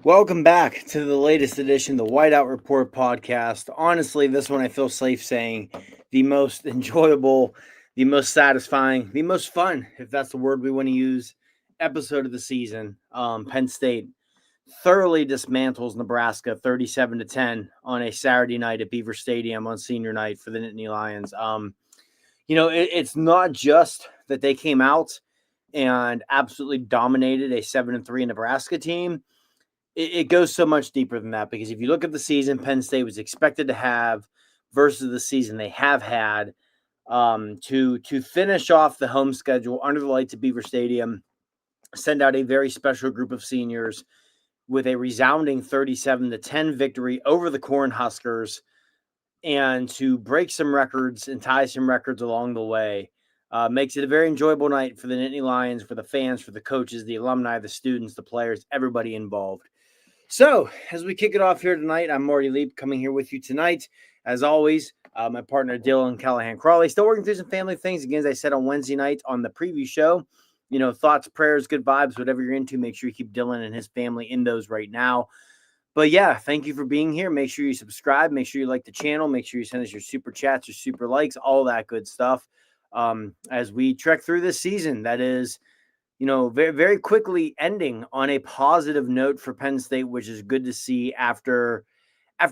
Welcome back to the latest edition, the Whiteout Report podcast. Honestly, this one I feel safe saying the most enjoyable, the most satisfying, the most fun, if that's the word we want to use, episode of the season. Penn State thoroughly dismantles Nebraska 37-10 on a Saturday night at Beaver Stadium on senior night for the Nittany Lions. It's not just that they came out and absolutely dominated a 7-3 Nebraska team. It goes so much deeper than that, because if you look at the season Penn State was expected to have versus the season they have had, to finish off the home schedule under the lights of Beaver Stadium, send out a very special group of seniors with a resounding 37-10 victory over the Cornhuskers, and to break some records and tie some records along the way, makes it a very enjoyable night for the Nittany Lions, for the fans, for the coaches, the alumni, the students, the players, everybody involved. So, as we kick it off here tonight, I'm Marty Leap coming here with you tonight. As always, my partner Dylan Callahan-Crawley, still working through some family things. Again, as I said on Wednesday night on the preview show, thoughts, prayers, good vibes, whatever you're into, make sure you keep Dylan and his family in those right now. But yeah, thank you for being here. Make sure you subscribe. Make sure you like the channel. Make sure you send us your super chats, your super likes, all that good stuff. As we trek through this season, that is, very, very quickly ending on a positive note for Penn State, which is good to see after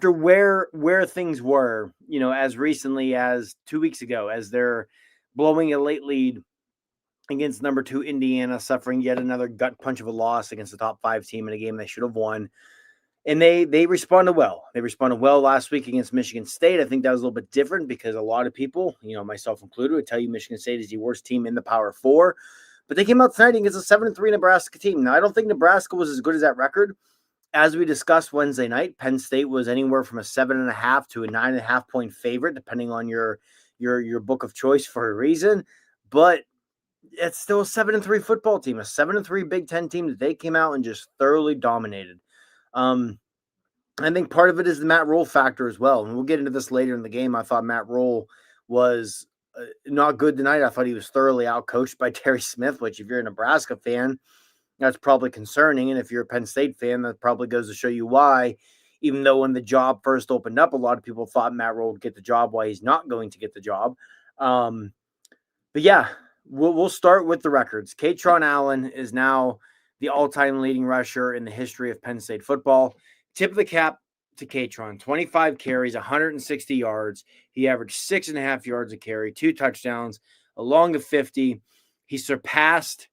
where things were, as recently as 2 weeks ago, as they're blowing a late lead against number 2 Indiana, suffering yet another gut punch of a loss against the top 5 team in a game they should have won. And they responded well. They responded well last week against Michigan State. I think that was a little bit different because a lot of people, myself included, would tell you Michigan State is the worst team in the Power 4. But they came out tonight against a 7-3 Nebraska team. Now, I don't think Nebraska was as good as that record. As we discussed Wednesday night, Penn State was anywhere from a 7.5 to a 9.5 point favorite, depending on your book of choice for a reason. But it's still a 7-3 football team, a 7-3 Big Ten team that they came out and just thoroughly dominated. I think part of it is the Matt Rule factor as well. And we'll get into this later in the game. I thought Matt Rule was not good tonight. I thought he was thoroughly outcoached by Terry Smith, which if you're a Nebraska fan, that's probably concerning. And if you're a Penn State fan, that probably goes to show you why, even though when the job first opened up, a lot of people thought Matt Rule would get the job, why he's not going to get the job. But yeah, we'll start with the records. Katron Allen is now the all-time leading rusher in the history of Penn State football. Tip of the cap to Katron, 25 carries, 160 yards. He averaged 6.5 yards a carry, 2 touchdowns, along the 50. He surpassed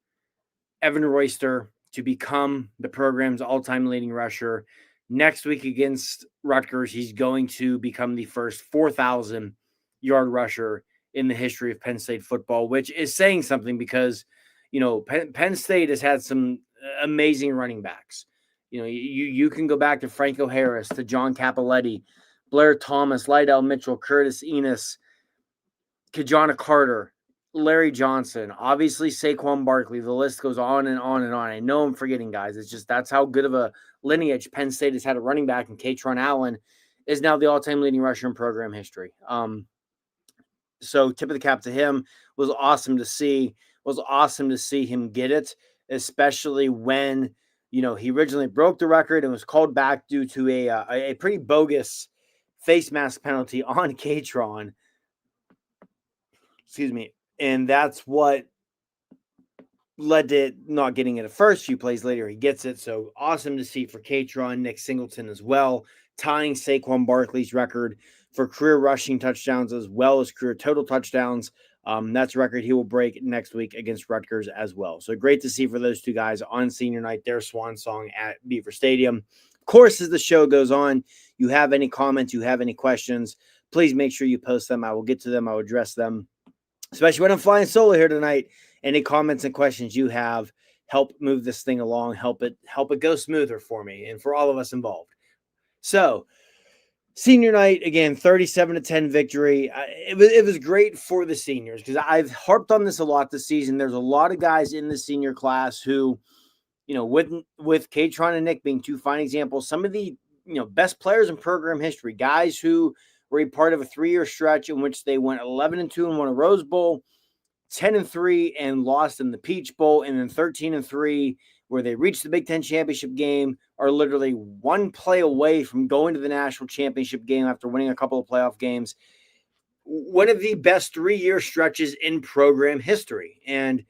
Evan Royster to become the program's all-time leading rusher. Next week against Rutgers, he's going to become the first 4,000-yard rusher in the history of Penn State football, which is saying something because, Penn State has had some amazing running backs. You can go back to Franco Harris, to John Capoletti, Blair Thomas, Lydell Mitchell, Curtis Enos, Kajana Carter, Larry Johnson, obviously Saquon Barkley. The list goes on and on and on. I know I'm forgetting guys. It's just that's how good of a lineage Penn State has had a running back, and Katron Allen is now the all-time leading rusher in program history. So tip of the cap to him. Was awesome to see. Was awesome to see him get it, especially when he originally broke the record and was called back due to a pretty bogus face mask penalty on Katron. Excuse me. And that's what led to not getting it at first. A few plays later, he gets it. So awesome to see for Katron. Nick Singleton as well, tying Saquon Barkley's record for career rushing touchdowns as well as career total touchdowns. That's a record he will break next week against Rutgers as well. So great to see for those two guys on senior night, their swan song at Beaver Stadium. Of course, as the show goes on, you have any comments, you have any questions, please make sure you post them. I will get to them. I will address them, especially when I'm flying solo here tonight. Any comments and questions you have, help move this thing along, help it go smoother for me and for all of us involved. So, senior night, again, 37-10 victory. It was great for the seniors because I've harped on this a lot this season. There's a lot of guys in the senior class who, with Katron and Nick being two fine examples, some of the, best players in program history, guys who were a part of a 3-year stretch in which they went 11-2 and won a Rose Bowl, 10-3 and lost in the Peach Bowl, and then 13-3 where they reached the Big Ten championship game, are literally one play away from going to the national championship game after winning a couple of playoff games. One of the best 3-year stretches in program history. And,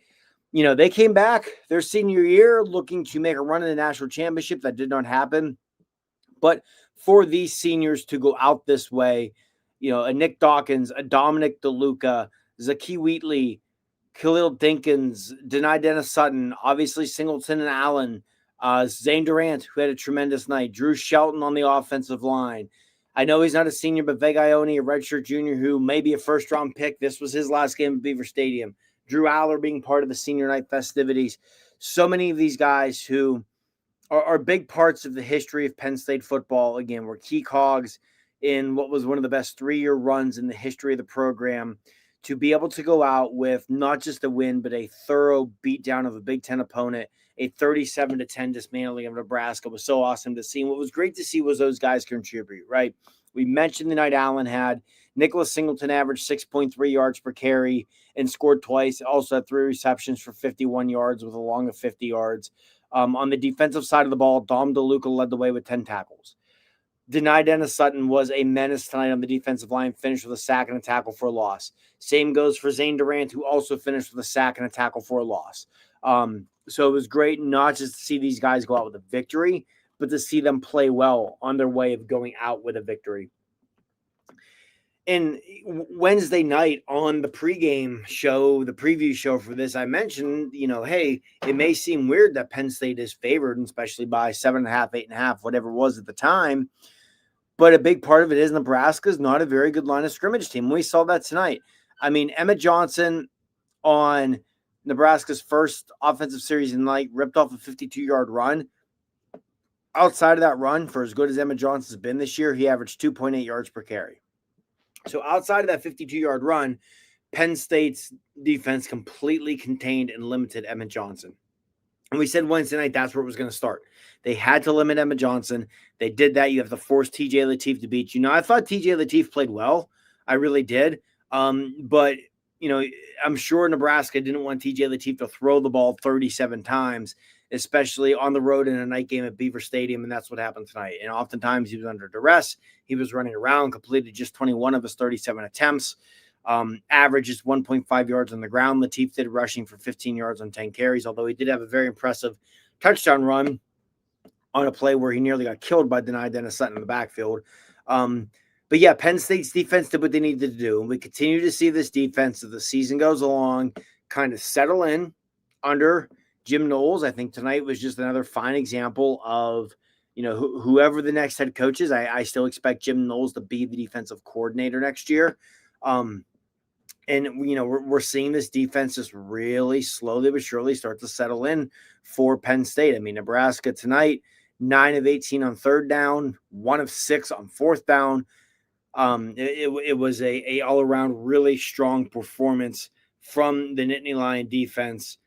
they came back their senior year looking to make a run in the national championship. That did not happen. But for these seniors to go out this way, a Nick Dawkins, a Dominic DeLuca, Zakee Wheatley, Khalil Dinkins, Denai Dennis Sutton, obviously Singleton and Allen, Zane Durant, who had a tremendous night, Drew Shelton on the offensive line. I know he's not a senior, but Vegaioni, a redshirt junior who may be a first-round pick. This was his last game at Beaver Stadium. Drew Aller being part of the senior night festivities. So many of these guys who are big parts of the history of Penn State football, again, were key cogs in what was one of the best 3-year runs in the history of the program. To be able to go out with not just a win, but a thorough beatdown of a Big Ten opponent, a 37-10 dismantling of Nebraska was so awesome to see. And what was great to see was those guys contribute, right? We mentioned the night Allen had. Nicholas Singleton averaged 6.3 yards per carry and scored twice. Also had 3 receptions for 51 yards with a long of 50 yards. On the defensive side of the ball, Dom DeLuca led the way with 10 tackles. Denai Dennis Sutton was a menace tonight on the defensive line, finished with a sack and a tackle for a loss. Same goes for Zane Durant, who also finished with a sack and a tackle for a loss. So it was great not just to see these guys go out with a victory, but to see them play well on their way of going out with a victory. And Wednesday night on the pregame show, the preview show for this, I mentioned, hey, it may seem weird that Penn State is favored, especially by 7.5, 8.5, whatever it was at the time. But a big part of it is Nebraska is not a very good line of scrimmage team. We saw that tonight. I mean, Emmett Johnson on Nebraska's first offensive series in the night ripped off a 52-yard run. Outside of that run, for as good as Emmett Johnson's been this year, he averaged 2.8 yards per carry. So outside of that 52-yard run, Penn State's defense completely contained and limited Emmett Johnson. And we said Wednesday night that's where it was going to start. They had to limit Emmett Johnson. They did that. You have to force TJ Lateef to beat you. Now, I thought TJ Lateef played well. I really did. But, I'm sure Nebraska didn't want TJ Lateef to throw the ball 37 times, especially on the road in a night game at Beaver Stadium, and that's what happened tonight. And oftentimes he was under duress. He was running around, completed just 21 of his 37 attempts. Average is 1.5 yards on the ground. Lateef did rushing for 15 yards on 10 carries, although he did have a very impressive touchdown run on a play where he nearly got killed by Denai Dennis Sutton in the backfield. But yeah, Penn State's defense did what they needed to do. And we continue to see this defense as the season goes along kind of settle in under Jim Knowles. I think tonight was just another fine example of, whoever the next head coach is. I still expect Jim Knowles to be the defensive coordinator next year. And, we're seeing this defense just really slowly but surely start to settle in for Penn State. I mean, Nebraska tonight, 9 of 18 on third down, 1 of 6 on fourth down. It was a all-around really strong performance from the Nittany Lion defense.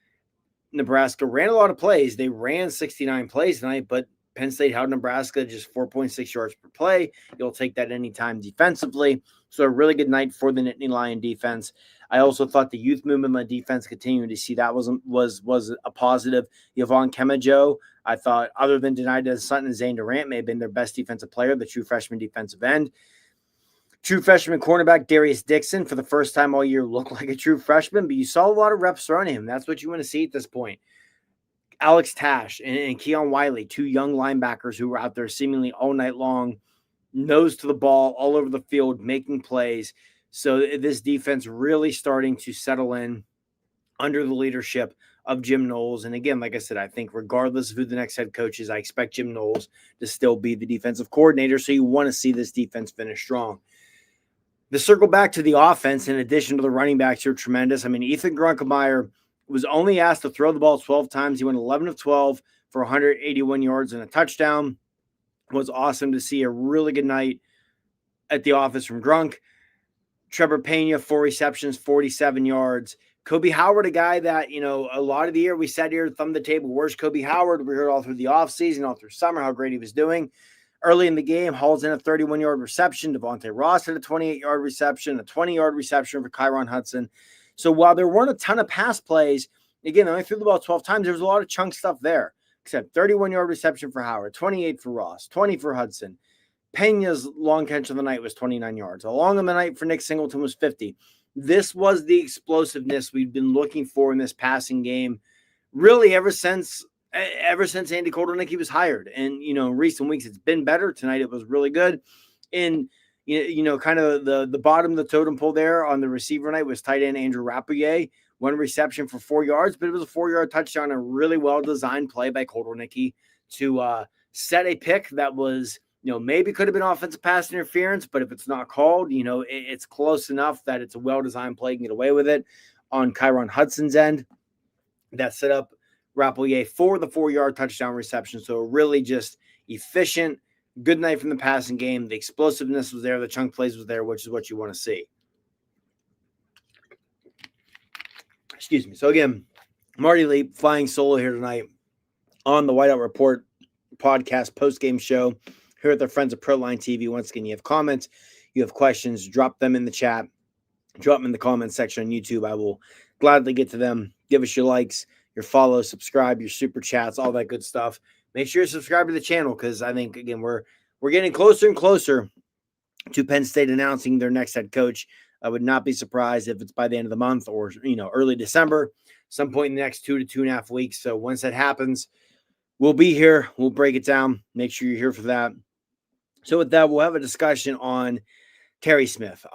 Nebraska ran a lot of plays. They ran 69 plays tonight, but Penn State held Nebraska just 4.6 yards per play. You'll take that anytime defensively. So a really good night for the Nittany Lion defense. I also thought the youth movement on defense, continuing to see that was a positive. Yvonne Kemajo, I thought, other than Denai Dennis Sutton and Zane Durant, may have been their best defensive player, the true freshman defensive end. True freshman cornerback Darius Dixon, for the first time all year, looked like a true freshman, but you saw a lot of reps thrown him. That's what you want to see at this point. Alex Tash and Keon Wiley, 2 young linebackers who were out there seemingly all night long, nose to the ball, all over the field, making plays. So this defense really starting to settle in under the leadership of Jim Knowles. And again, like I said, I think regardless of who the next head coach is, I expect Jim Knowles to still be the defensive coordinator. So you want to see this defense finish strong. The circle back to the offense, in addition to the running backs, who are tremendous. I mean, Ethan Grunkemeyer was only asked to throw the ball 12 times. He went 11 of 12 for 181 yards and a touchdown. It was awesome to see a really good night at the office from Grunk. Trevor Pena, 4 receptions, 47 yards. Kobe Howard, a guy that, a lot of the year we sat here, thumbed the table, where's Kobe Howard? We heard all through the offseason, all through summer, how great he was doing. Early in the game, hauls in a 31-yard reception. Devontae Ross had a 28-yard reception, a 20-yard reception for Kyron Hudson. So while there weren't a ton of pass plays, again, they only threw the ball 12 times. There was a lot of chunk stuff there. except 31-yard reception for Howard, 28 for Ross, 20 for Hudson. Pena's long catch of the night was 29 yards. A long of the night for Nick Singleton was 50. This was the explosiveness we've been looking for in this passing game, really ever since Andy Kotelnicki was hired. And, in recent weeks, it's been better. Tonight, it was really good. And, kind of the bottom of the totem pole there on the receiver night was tight end Andrew Rapouillet. One reception for 4 yards, but it was a 4-yard touchdown, a really well-designed play by Kotelnicki to set a pick that was, maybe could have been offensive pass interference, but if it's not called, it's close enough that it's a well-designed play, can get away with it on Kyron Hudson's end. That set up Rapouillet for the 4-yard touchdown reception. So really just efficient, good night from the passing game. The explosiveness was there. The chunk plays was there, which is what you want to see. Excuse me. So again, Marty Leap flying solo here tonight on the Whiteout Report podcast post-game show here at the Friends of Proline TV. Once again, you have comments, you have questions, drop them in the chat, drop them in the comments section on YouTube. I will gladly get to them. Give us your likes, your follows, subscribe, your super chats, all that good stuff. Make sure you subscribe to the channel because I think, again, we're getting closer and closer to Penn State announcing their next head coach. I would not be surprised if it's by the end of the month or, early December, some point in the next 2 to 2.5 weeks. So once that happens, we'll be here. We'll break it down. Make sure you're here for that. So with that, we'll have a discussion on Terry Smith.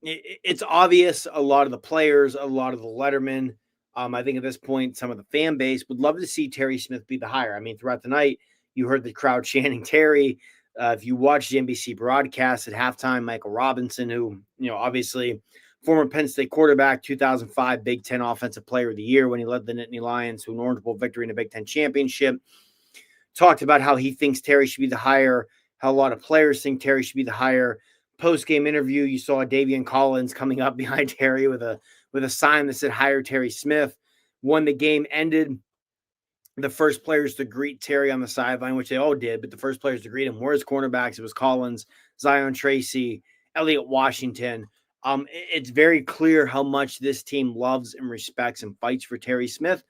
It's obvious a lot of the players, a lot of the lettermen, I think at this point, some of the fan base would love to see Terry Smith be the hire. I mean, throughout the night, you heard the crowd chanting Terry. If you watched the NBC broadcast at halftime, Michael Robinson, who, obviously former Penn State quarterback, 2005 Big Ten Offensive Player of the Year when he led the Nittany Lions to an Orange Bowl victory in a Big Ten championship, talked about how he thinks Terry should be the hire, how a lot of players think Terry should be the hire. Post-game interview, you saw Davian Collins coming up behind Terry with a sign that said, hire Terry Smith. When the game ended, the first players to greet Terry on the sideline, which they all did, but the first players to greet him were his cornerbacks. It was Collins, Zion Tracy, Elliott Washington. It's very clear how much this team loves and respects and fights for Terry Smith.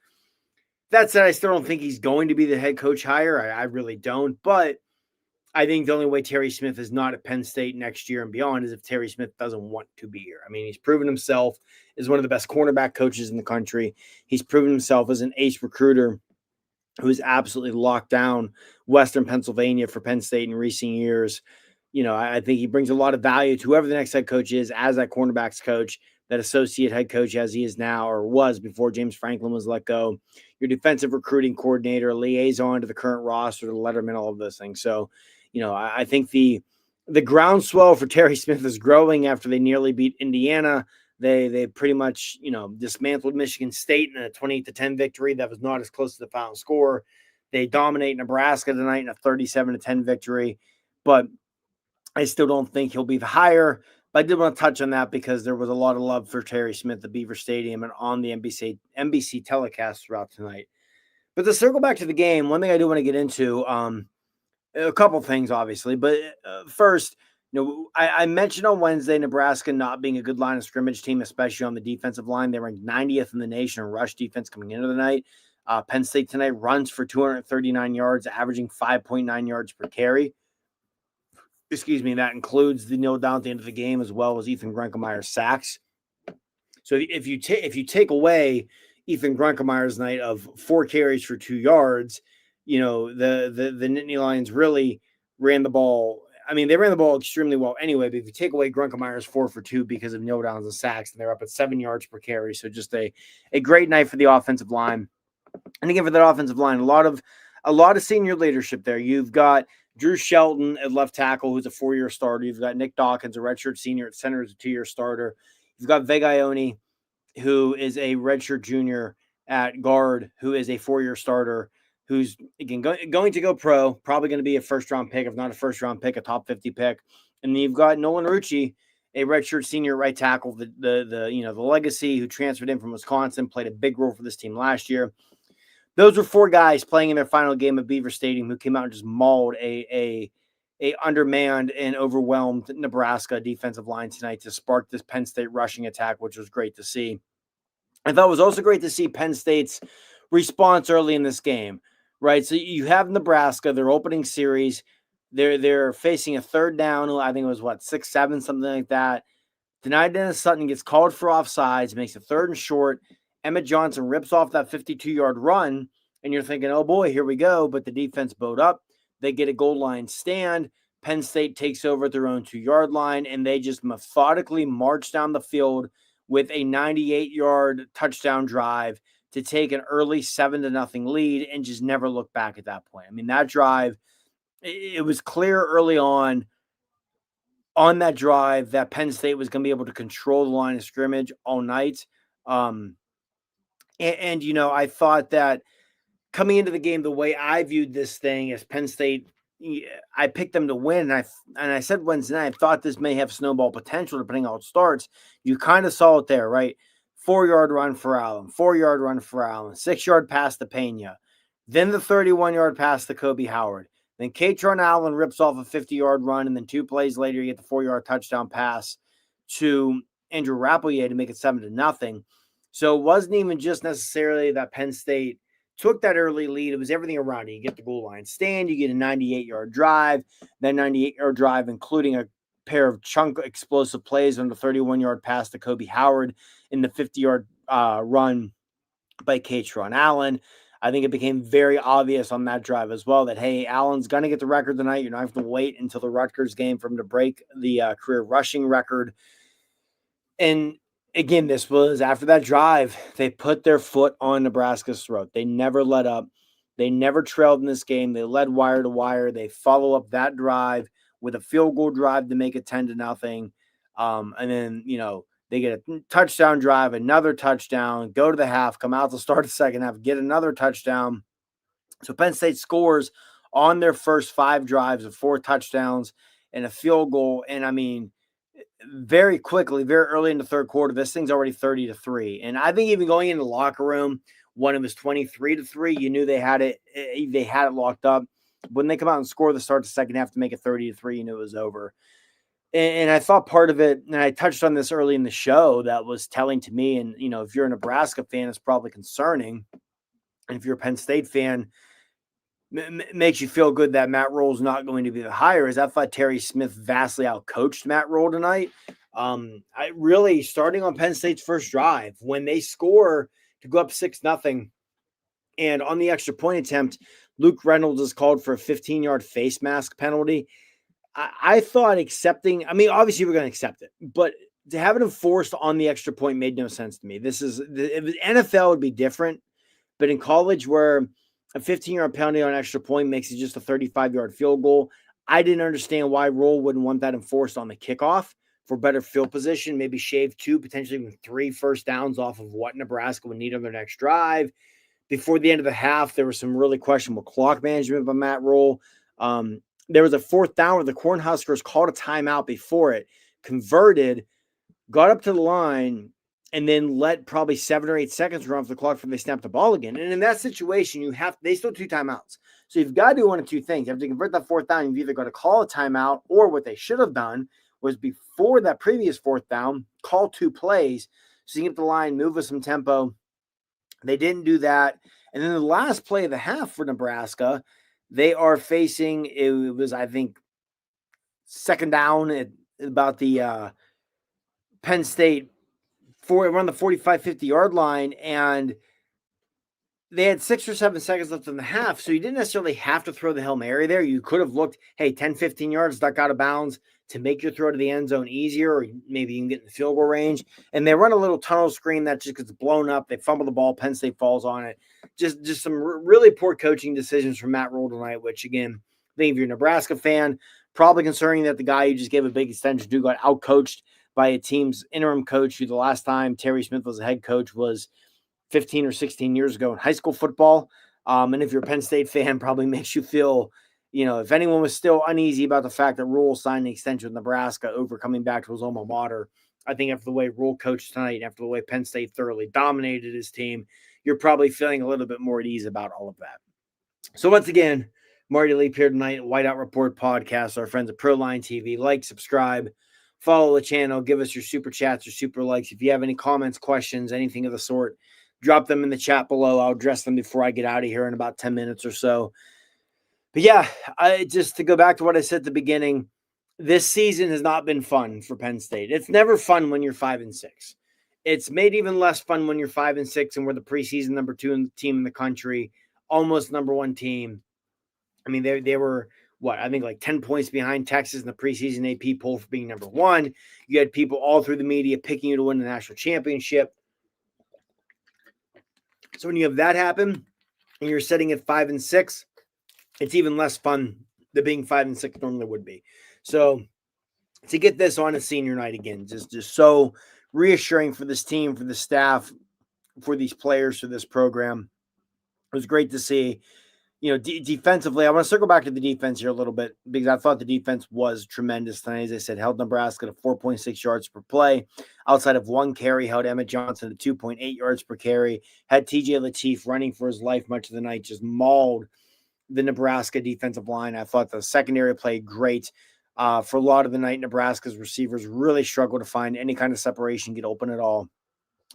That said, I still don't think he's going to be the head coach hire. I really don't, but I think the only way Terry Smith is not at Penn State next year and beyond is if Terry Smith doesn't want to be here. I mean, he's proven himself as one of the best cornerback coaches in the country. He's proven himself as an ace recruiter who has absolutely locked down Western Pennsylvania for Penn State in recent years. I think he brings a lot of value to whoever the next head coach is as that cornerbacks coach, that associate head coach as he is now or was before James Franklin was let go, your defensive recruiting coordinator, liaison to the current roster, the letterman, all of those things. So, I think the groundswell for Terry Smith is growing after they nearly beat Indiana. They pretty much, dismantled Michigan State in a 28-10 victory that was not as close to the final score. They dominate Nebraska tonight in a 37-10 victory. But I still don't think he'll be the hire. But I did want to touch on that because there was a lot of love for Terry Smith at Beaver Stadium and on the NBC telecast throughout tonight. But to circle back to the game, one thing I do want to get into, a couple things, obviously. But first, I mentioned on Wednesday Nebraska not being a good line of scrimmage team, especially on the defensive line. They ranked 90th in the nation in rush defense coming into the night. Penn State tonight runs for 239 yards, averaging 5.9 yards per carry. Excuse me, that includes the nil down at the end of the game as well as Ethan Grunkemeier's sacks. So if you take away Ethan Grunkemeier's night of 4 carries for 2 yards, the Nittany Lions really ran the ball. I mean, they ran the ball extremely well anyway, but if you take away Grunkemeier's 4 for 2 because of no downs and sacks, and they're up at 7 yards per carry. So just a great night for the offensive line. And again, for that offensive line, a lot of senior leadership there. You've got Drew Shelton at left tackle, who's a 4-year starter. You've got Nick Dawkins, a redshirt senior at center, who's a 2-year starter. You've got Vegaioni, who is a redshirt junior at guard, who is a 4-year starter, who's, again, going to go pro, probably going to be a first-round pick, if not a first-round pick, a top 50 pick. And then you've got Nolan Rucci, a redshirt senior right tackle, the legacy, who transferred in from Wisconsin, played a big role for this team last year. Those were 4 guys playing in their final game at Beaver Stadium who came out and just mauled a undermanned and overwhelmed Nebraska defensive line tonight to spark this Penn State rushing attack, which was great to see. I thought it was also great to see Penn State's response early in this game. right? So you have Nebraska, their opening series. They're facing a third down. I think it was 6-7, something like that. Denied Dennis Sutton gets called for offsides, makes it third and short. Emmett Johnson rips off that 52-yard run, and you're thinking, oh boy, here we go. But the defense bowed up. They get a goal line stand. Penn State takes over at their own 2-yard line, and they just methodically march down the field with a 98-yard touchdown drive to take an early 7-0 lead and just never look back at that point. I mean, that drive, it was clear early on that drive that Penn State was going to be able to control the line of scrimmage all night. I thought that coming into the game, the way I viewed this thing as Penn State, I picked them to win. And I said Wednesday night, I thought this may have snowball potential depending on how it starts. You kind of saw it there, right? 4-yard run for Allen, 4-yard run for Allen, 6-yard pass to Pena, then the 31-yard pass to Kobe Howard. Then Katron Allen rips off a 50-yard run, and then 2 plays later, you get the 4-yard touchdown pass to Andrew Rappleyea to make it 7-0. So it wasn't even just necessarily that Penn State took that early lead. It was everything around it. You get the goal line stand, you get a 98-yard drive, that 98-yard drive, including a pair of chunk explosive plays on the 31-yard pass to Kobe Howard in the 50-yard run by Katron Allen. I think it became very obvious on that drive as well that, hey, Allen's going to get the record tonight. You're not have to wait until the Rutgers game for him to break the career rushing record. And again, this was after that drive, they put their foot on Nebraska's throat. They never let up. They never trailed in this game. They led wire to wire. They follow up that drive with a field goal drive to make it 10-0. And then, they get a touchdown drive, another touchdown, go to the half, come out to start the second half, get another touchdown. So Penn State scores on their first 5 drives of 4 touchdowns and a field goal. And I mean, very quickly, very early in the third quarter, this thing's already 30-3. And I think even going into the locker room when it was 23-3, you knew they had it locked up. When they come out and score the start of the second half to make it 30-3, you knew it was over. And I thought part of it, and I touched on this early in the show, that was telling to me, and, if you're a Nebraska fan, it's probably concerning. And if you're a Penn State fan, makes you feel good that Matt Rhule's not going to be the hire, is I thought Terry Smith vastly outcoached Matt Rhule tonight. I really, starting on Penn State's first drive, when they score to go up 6-0, and on the extra point attempt, Luke Reynolds is called for a 15-yard face mask penalty. I thought accepting, obviously we're going to accept it, but to have it enforced on the extra point made no sense to me. If NFL would be different, but in college where a 15-yard penalty on extra point makes it just a 35-yard field goal, I didn't understand why Rhule wouldn't want that enforced on the kickoff for better field position, maybe shave 2, potentially even 3 first downs off of what Nebraska would need on their next drive. Before the end of the half, there was some really questionable clock management by Matt Rhule. There was a 4th down where the Cornhuskers called a timeout before it, converted, got up to the line, and then let probably 7 or 8 seconds run off the clock before they snapped the ball again. And in that situation, they still 2 timeouts. So you've got to do one of 2 things. You have to convert that 4th down. You've either got to call a timeout, or what they should have done was before that previous 4th down, call 2 plays so you can get the line, move with some tempo. They didn't do that. And then the last play of the half for Nebraska, they are facing, it was, I think, 2nd down at about the Penn State around the 45, 50-yard line, and they had 6 or 7 seconds left in the half, so you didn't necessarily have to throw the Hail Mary there. You could have looked, 10, 15 yards stuck out of bounds to make your throw to the end zone easier, or maybe you can get in the field goal range. And they run a little tunnel screen that just gets blown up. They fumble the ball. Penn State falls on it. Just some really poor coaching decisions from Matt Rhule tonight, which, again, I think if you're a Nebraska fan, probably concerning that the guy you just gave a big extension to got outcoached by a team's interim coach, who the last time Terry Smith was a head coach was 15 or 16 years ago in high school football. And if you're a Penn State fan, probably makes you feel, if anyone was still uneasy about the fact that Rhule signed an extension with Nebraska over coming back to his alma mater, I think after the way Rhule coached tonight, after the way Penn State thoroughly dominated his team, you're probably feeling a little bit more at ease about all of that. So once again, Marty Leap here tonight, Whiteout Report Podcast, our friends at ProLine TV. Like, subscribe, follow the channel, give us your super chats or super likes. If you have any comments, questions, anything of the sort, drop them in the chat below. I'll address them before I get out of here in about 10 minutes or so. But yeah, just to go back to what I said at the beginning, this season has not been fun for Penn State. It's never fun when you're 5-6. It's made even less fun when you're 5-6 and we're the preseason number 2 team in the country, almost number 1 team. I mean, they were I think like 10 points behind Texas in the preseason AP poll for being number 1. You had people all through the media picking you to win the national championship. So when you have that happen and you're sitting at 5-6, it's even less fun than being 5-6 normally would be. So to get this on a senior night again, just so reassuring for this team, for the staff, for these players, for this program. It was great to see. Defensively, I want to circle back to the defense here a little bit because I thought the defense was tremendous tonight. As I said, held Nebraska to 4.6 yards per play. Outside of 1 carry, held Emmett Johnson to 2.8 yards per carry. Had TJ Lateef running for his life much of the night, just mauled the Nebraska defensive line. I thought the secondary played great. For a lot of the night, Nebraska's receivers really struggled to find any kind of separation, get open at all.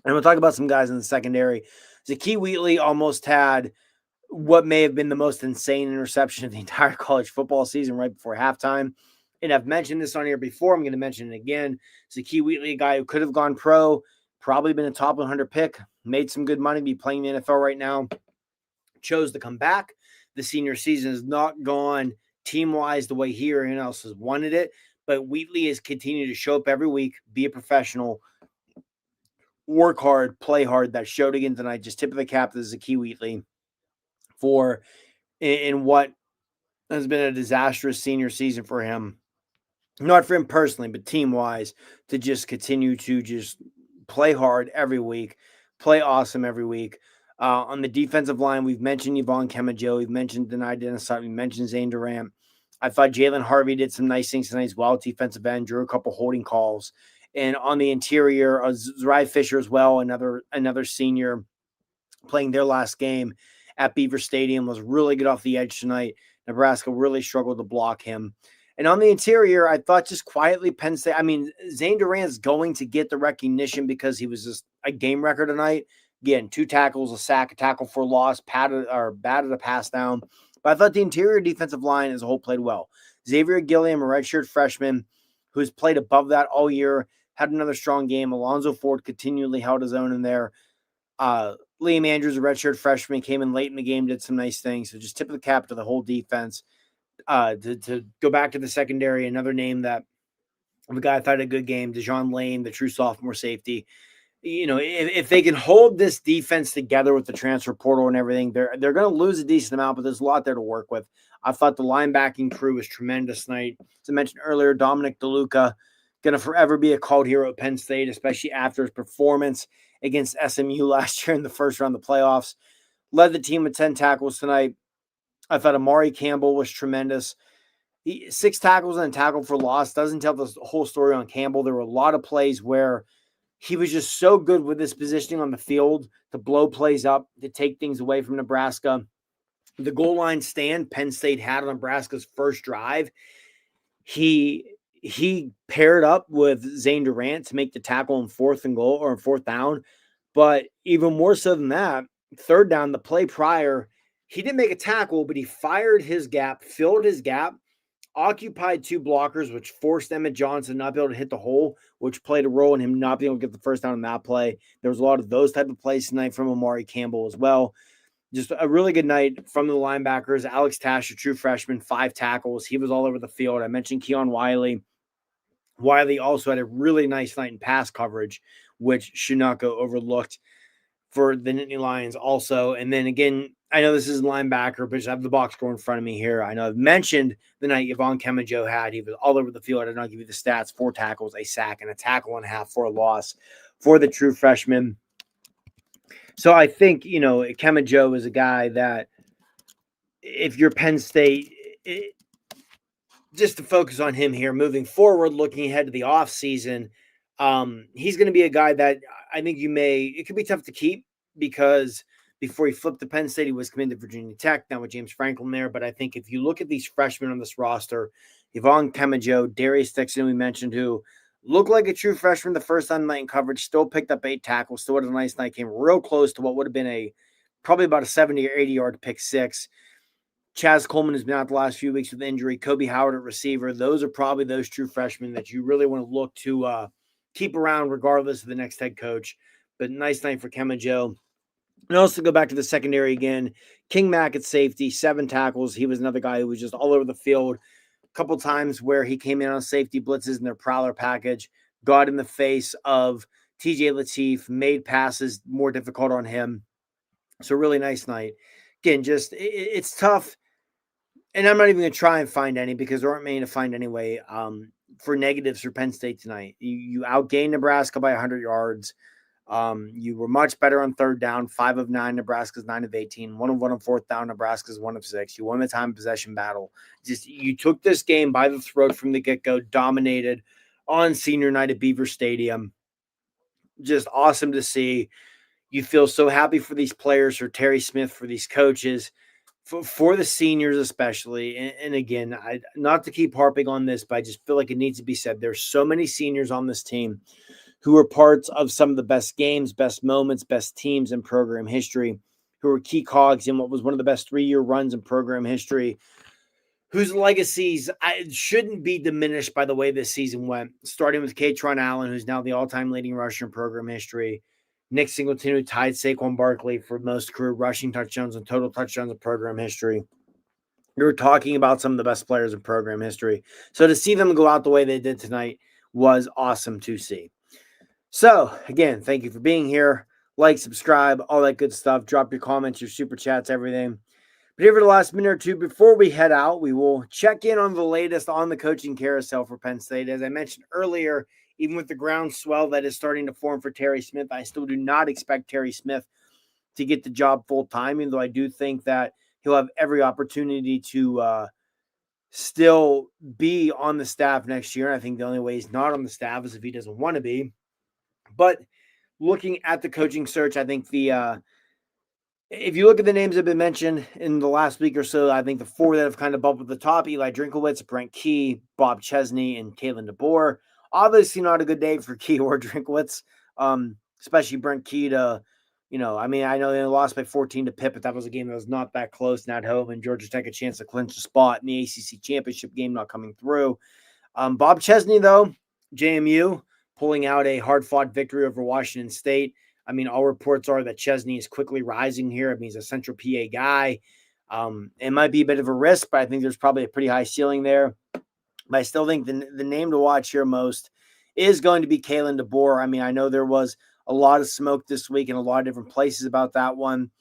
And we'll talk about some guys in the secondary. Zakee Wheatley almost had what may have been the most insane interception of the entire college football season right before halftime. And I've mentioned this on here before. I'm going to mention it again. Zakee Wheatley, a guy who could have gone pro, probably been a top 100 pick, made some good money, be playing in the NFL right now, chose to come back. The senior season has not gone team-wise the way he or anyone else has wanted it, but Wheatley has continued to show up every week, be a professional, work hard, play hard. That showed again tonight. Just tip of the cap to Zakee Wheatley for in what has been a disastrous senior season for him. Not for him personally, but team-wise, to just continue to just play hard every week, play awesome every week. On the defensive line, we've mentioned Yvonne Kemajo, we've mentioned Denai Dennisot, we mentioned Zane Durant. I thought Jalen Harvey did some nice things tonight as well. Defensive end, drew a couple holding calls. And on the interior, Zari Fisher as well, another senior playing their last game at Beaver Stadium, was really good off the edge tonight. Nebraska really struggled to block him. And on the interior, I thought just quietly Penn State, Zane Durant's going to get the recognition because he was just a game record tonight. Again, 2 tackles, a sack, a tackle for a loss, batted a pass down. But I thought the interior defensive line as a whole played well. Xavier Gilliam, a redshirt freshman who's played above that all year, had another strong game. Alonzo Ford continually held his own in there. Liam Andrews, a redshirt freshman, came in late in the game, did some nice things. So just tip of the cap to the whole defense. To go back to the secondary, another name that of a guy I thought had a good game, Dejon Lane, the true sophomore safety. If they can hold this defense together with the transfer portal and everything, they're going to lose a decent amount, but there's a lot there to work with. I thought the linebacking crew was tremendous tonight. As I mentioned earlier, Dominic DeLuca, going to forever be a cult hero at Penn State, especially after his performance against SMU last year in the first round of the playoffs. Led the team with 10 tackles tonight. I thought Amari Campbell was tremendous. 6 tackles and a tackle for loss. Doesn't tell the whole story on Campbell. There were a lot of plays where he was just so good with his positioning on the field to blow plays up, to take things away from Nebraska. The goal line stand Penn State had on Nebraska's first drive, he paired up with Zane Durant to make the tackle on 4th and goal or 4th down. But even more so than that, 3rd down, the play prior, he didn't make a tackle, but he fired his gap, filled his gap, occupied 2 blockers, which forced Emmett Johnson not be able to hit the hole, which played a role in him not being able to get the first down in that play. There was a lot of those type of plays tonight from Amari Campbell as well. Just a really good night from the linebackers. Alex Tash, a true freshman, 5 tackles. He was all over the field. I mentioned Keon Wiley. Wiley also had a really nice night in pass coverage, which should not go overlooked for the Nittany Lions also. And then again, I know this is linebacker, but I have the box score in front of me here. I know I've mentioned the night Yvonne Kemajo had. He was all over the field. I did not give you the stats. 4 tackles, a sack, and a tackle and a half for a loss for the true freshman. So I think, Kemajo is a guy that if you're Penn State, just to focus on him here moving forward, looking ahead to the offseason, he's going to be a guy that I think it could be tough to keep because before he flipped to Penn State, he was committed to Virginia Tech, now with James Franklin there. But I think if you look at these freshmen on this roster, Yvonne Kemajo, Darius Dixon, we mentioned, who Looked like a true freshman the first time night in coverage, still picked up 8 tackles, still had a nice night, came real close to what would have been probably about a 70 or 80 yard pick six. Chaz Coleman has been out the last few weeks with injury. Kobe Howard at receiver. Those are probably those true freshmen that you really want to look to keep around regardless of the next head coach. But nice night for Kemba Joe. And also go back to the secondary again. King Mack at safety, 7 tackles. He was another guy who was just all over the field. A couple times where he came in on safety blitzes in their prowler package, got in the face of TJ Lateef, made passes more difficult on him. So really nice night. Again, just it's tough. And I'm not even going to try and find any because there aren't many to find anyway for negatives for Penn State tonight. You outgained Nebraska by 100 yards. You were much better on third down, 5 of 9, Nebraska's 9 of 18, 1 of 1 on fourth down, Nebraska's 1 of 6. You won the time possession battle. Just you took this game by the throat from the get-go, dominated on senior night at Beaver Stadium. Just awesome to see. You feel so happy for these players, for Terry Smith, for these coaches, for the seniors especially. And again, not to keep harping on this, but I just feel like it needs to be said. There's so many seniors on this team who are parts of some of the best games, best moments, best teams in program history, who are key cogs in what was one of the best 3-year runs in program history, whose legacies shouldn't be diminished by the way this season went, starting with Katron Allen, who's now the all-time leading rusher in program history, Nick Singleton, who tied Saquon Barkley for most career rushing touchdowns and total touchdowns in program history. We were talking about some of the best players in program history. So to see them go out the way they did tonight was awesome to see. So, again, thank you for being here. Like, subscribe, all that good stuff. Drop your comments, your super chats, everything. But here for the last minute or two before we head out, we will check in on the latest on the coaching carousel for Penn State. As I mentioned earlier, even with the groundswell that is starting to form for Terry Smith, I still do not expect Terry Smith to get the job full-time, even though I do think that he'll have every opportunity to still be on the staff next year. And I think the only way he's not on the staff is if he doesn't want to be. But looking at the coaching search, I think if you look at the names that have been mentioned in the last week or so, I think the 4 that have kind of bumped at the top: Eli Drinkowitz, Brent Key, Bob Chesney, and Kalen DeBoer. Obviously not a good day for Key or Drinkowitz, especially Brent Key to, I know they lost by 14 to Pitt, but that was a game that was not that close and at home, and Georgia Tech a chance to clinch the spot in the ACC championship game not coming through. Bob Chesney, though, JMU, pulling out a hard-fought victory over Washington State. All reports are that Chesney is quickly rising here. He's a Central PA guy. It might be a bit of a risk, but I think there's probably a pretty high ceiling there. But I still think the name to watch here most is going to be Kalen DeBoer. I know there was a lot of smoke this week in a lot of different places about that one.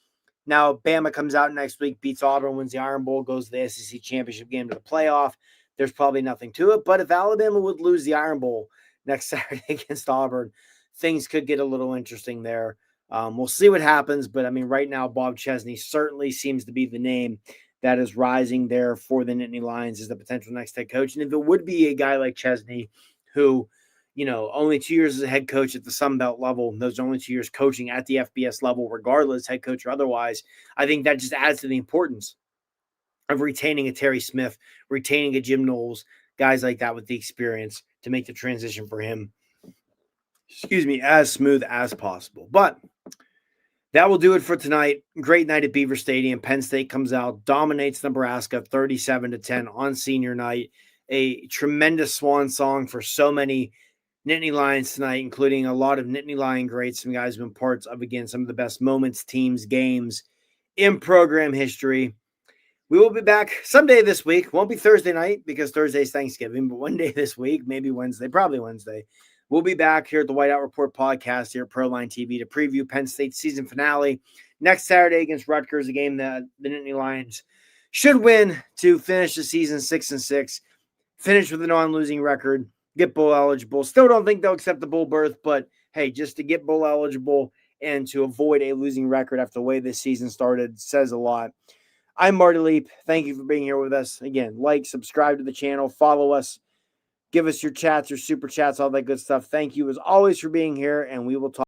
Now, Bama comes out next week, beats Auburn, wins the Iron Bowl, goes to the SEC championship game to the playoff. There's probably nothing to it. But if Alabama would lose the Iron Bowl next Saturday against Auburn, things could get a little interesting there. We'll see what happens. But, right now, Bob Chesney certainly seems to be the name that is rising there for the Nittany Lions as the potential next head coach. And if it would be a guy like Chesney who, only 2 years as a head coach at the Sun Belt level, those are only 2 years coaching at the FBS level, regardless, head coach or otherwise, I think that just adds to the importance of retaining a Terry Smith, retaining a Jim Knowles, guys like that with the experience to make the transition for him, as smooth as possible. But that will do it for tonight. Great night at Beaver Stadium. Penn State comes out, dominates Nebraska 37-10 on senior night. A tremendous swan song for so many Nittany Lions tonight, including a lot of Nittany Lion greats, some guys who have been parts of, again, some of the best moments, teams, games in program history. We will be back someday this week. Won't be Thursday night because Thursday's Thanksgiving, but one day this week, maybe Wednesday, probably Wednesday. We'll be back here at the Whiteout Report podcast here at Proline TV to preview Penn State's season finale next Saturday against Rutgers, a game that the Nittany Lions should win to finish the season 6-6, finish with a non-losing record, get bowl eligible. Still don't think they'll accept the bowl berth, but hey, just to get bowl eligible and to avoid a losing record after the way this season started says a lot. I'm Marty Leap. Thank you for being here with us. Again, like, subscribe to the channel, follow us, give us your chats, your super chats, all that good stuff. Thank you as always for being here, and we will talk.